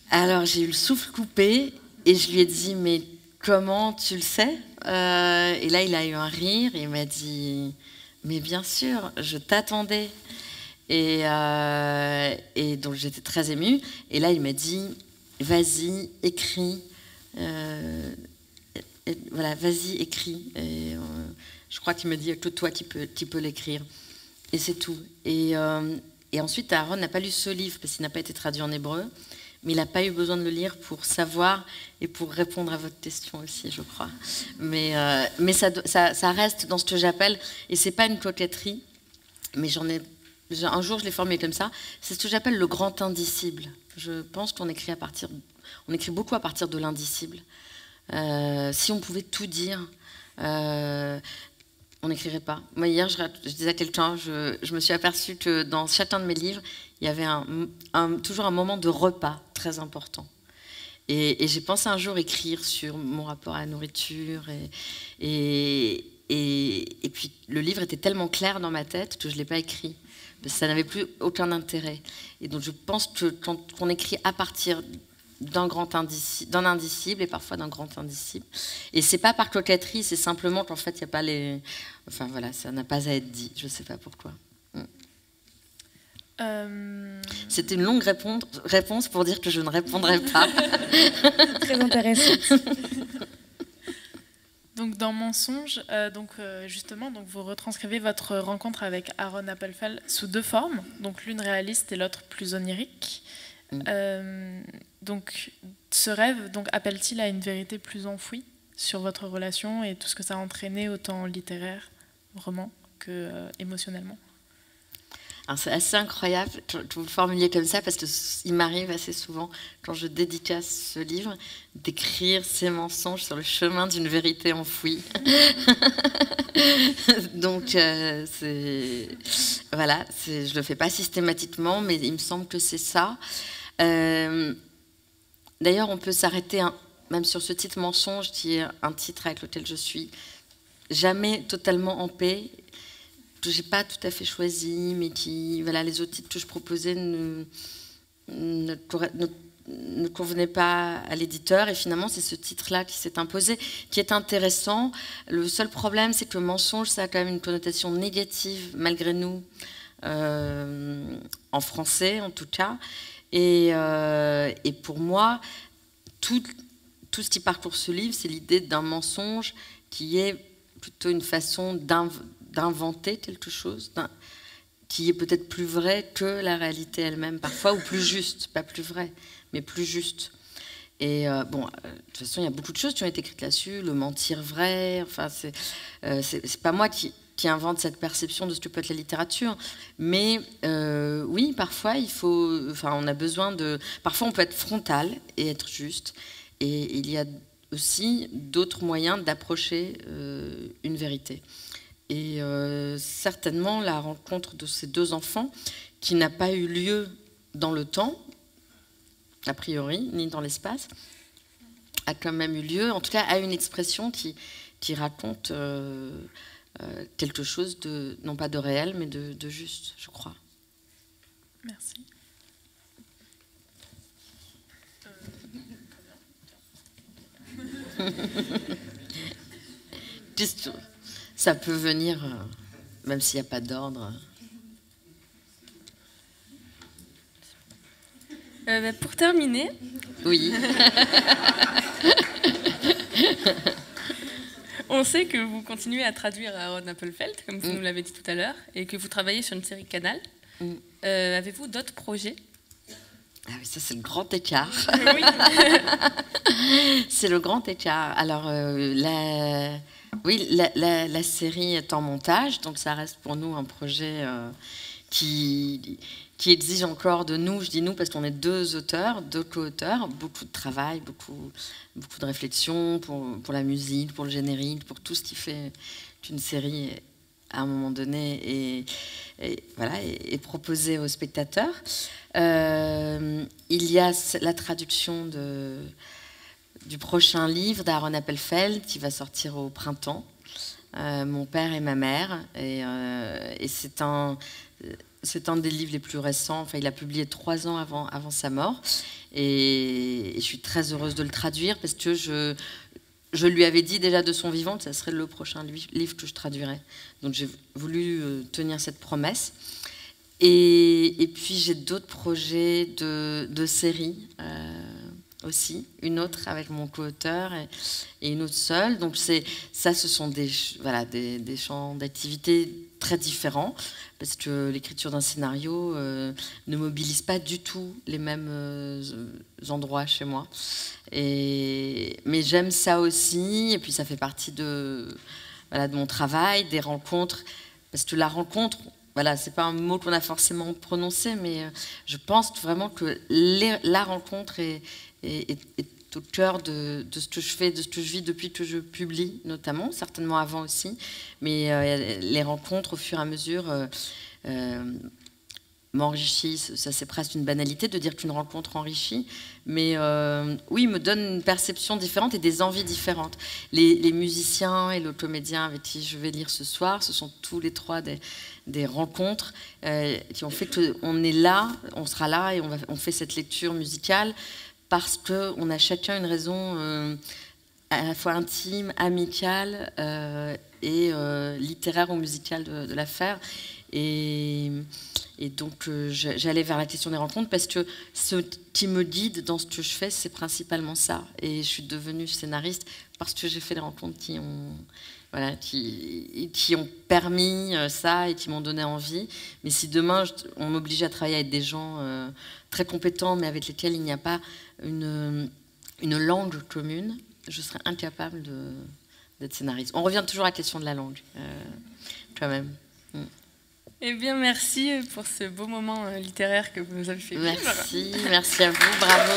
Alors j'ai eu le souffle coupé, et je lui ai dit, mais comment tu le sais? Et là, il a eu un rire, et il m'a dit... Mais bien sûr, je t'attendais. Et donc j'étais très émue. Et là, il m'a dit, vas-y, écris. Voilà, vas-y, écris. Et je crois qu'il me dit que toi qui peux l'écrire. Et c'est tout. Et ensuite, Aaron n'a pas lu ce livre parce qu'il n'a pas été traduit en hébreu. Mais il n'a pas eu besoin de le lire pour savoir et pour répondre à votre question aussi, je crois. Mais ça reste dans ce que j'appelle, et c'est pas une coquetterie, mais un jour je l'ai formulé comme ça, c'est ce que j'appelle le grand indicible. Je pense qu'on écrit beaucoup à partir de l'indicible. Si on pouvait tout dire, on n'écrirait pas. Moi, hier, je disais à quelqu'un, je me suis aperçue que dans chacun de mes livres, il y avait toujours un moment de repas très important. Et j'ai pensé un jour écrire sur mon rapport à la nourriture. Et puis, le livre était tellement clair dans ma tête que je ne l'ai pas écrit. Parce que ça n'avait plus aucun intérêt. Et donc, je pense que quand on écrit à partir d'un indicible et parfois d'un grand indicible. Et c'est pas par coquetterie, c'est simplement qu'en fait, il n'y a pas les... Enfin voilà, ça n'a pas à être dit, je ne sais pas pourquoi. C'était une longue réponse pour dire que je ne répondrai pas. Très intéressant. Donc dans Mensonge, justement, vous retranscrivez votre rencontre avec Aaron Appelfeld sous 2 formes, donc l'une réaliste et l'autre plus onirique. Donc ce rêve appelle-t-il à une vérité plus enfouie sur votre relation et tout ce que ça a entraîné, autant littéraire, roman, que émotionnellement? C'est assez incroyable que vous le formuliez comme ça, parce qu'il m'arrive assez souvent, quand je dédicace ce livre, d'écrire ces mensonges sur le chemin d'une vérité enfouie. Donc, voilà, je ne le fais pas systématiquement, mais il me semble que c'est ça. D'ailleurs, on peut s'arrêter même sur ce titre Mensonge, qui est un titre avec lequel je suis jamais totalement en paix, que j'ai pas tout à fait choisi, mais qui, voilà, les autres titres que je proposais ne convenaient pas à l'éditeur, et finalement c'est ce titre-là qui s'est imposé, qui est intéressant. Le seul problème, c'est que Mensonge, ça a quand même une connotation négative, malgré nous, en français en tout cas, et pour moi, tout ce qui parcourt ce livre, c'est l'idée d'un mensonge qui est plutôt une façon d'inventer quelque chose qui est peut-être plus vrai que la réalité elle-même parfois, ou plus juste, pas plus vrai, mais plus juste. Et de toute façon, il y a beaucoup de choses qui ont été écrites là-dessus, le mentir vrai, enfin, c'est pas moi qui invente cette perception de ce que peut être la littérature, mais oui, parfois, on a besoin de... Parfois, on peut être frontal et être juste, et il y a aussi d'autres moyens d'approcher une vérité. Et certainement, la rencontre de ces 2 enfants, qui n'a pas eu lieu dans le temps, a priori, ni dans l'espace, a quand même eu lieu, en tout cas, a une expression qui raconte quelque chose de, non pas de réel, mais de juste, je crois. Merci. Ça peut venir, même s'il n'y a pas d'ordre. Pour terminer... Oui. On sait que vous continuez à traduire Aaron Appelfeld, comme vous nous l'avez dit tout à l'heure, et que vous travaillez sur une série Canal. Avez-vous d'autres projets? Ah oui, ça c'est le grand écart. Oui. C'est le grand écart. Alors, la série est en montage, donc ça reste pour nous un projet qui exige encore de nous, je dis nous parce qu'on est 2 auteurs, 2 co-auteurs, beaucoup de travail, beaucoup de réflexion pour la musique, pour le générique, pour tout ce qui fait qu'une série à un moment donné est proposée aux spectateurs. Il y a la traduction du prochain livre d'Aaron Appelfeld qui va sortir au printemps, Mon père et ma mère, et c'est un des livres les plus récents. Enfin, il a publié 3 ans avant sa mort, et je suis très heureuse de le traduire parce que je lui avais dit déjà de son vivant que ça serait le prochain livre que je traduirais. Donc j'ai voulu tenir cette promesse. Et puis j'ai d'autres projets de séries aussi, une autre avec mon co-auteur et une autre seule. Donc ce sont des champs d'activité très différents, parce que l'écriture d'un scénario ne mobilise pas du tout les mêmes endroits chez moi. Mais j'aime ça aussi, et puis ça fait partie de mon travail, des rencontres, parce que la rencontre, c'est pas un mot qu'on a forcément prononcé, mais je pense vraiment que la rencontre est au cœur de ce que je fais, de ce que je vis depuis que je publie, notamment, certainement avant aussi. Mais les rencontres, au fur et à mesure, m'enrichissent. Ça, c'est presque une banalité de dire qu'une rencontre enrichit. Mais oui, me donne une perception différente et des envies différentes. Les musiciens et le comédien avec qui je vais lire ce soir, ce sont tous les 3 des rencontres qui ont fait qu'on est là, on sera là et on fait cette lecture musicale parce qu'on a chacun une raison à la fois intime, amicale et littéraire ou musicale de la faire. Et donc, j'allais vers la question des rencontres parce que ce qui me guide dans ce que je fais, c'est principalement ça. Et je suis devenue scénariste parce que j'ai fait des rencontres qui ont permis ça et qui m'ont donné envie. Mais si demain, on m'obligeait à travailler avec des gens très compétents, mais avec lesquels il n'y a pas une langue commune, je serais incapable d'être scénariste. On revient toujours à la question de la langue, quand même. Eh bien, merci pour ce beau moment littéraire que vous nous avez fait vivre. Merci à vous, bravo.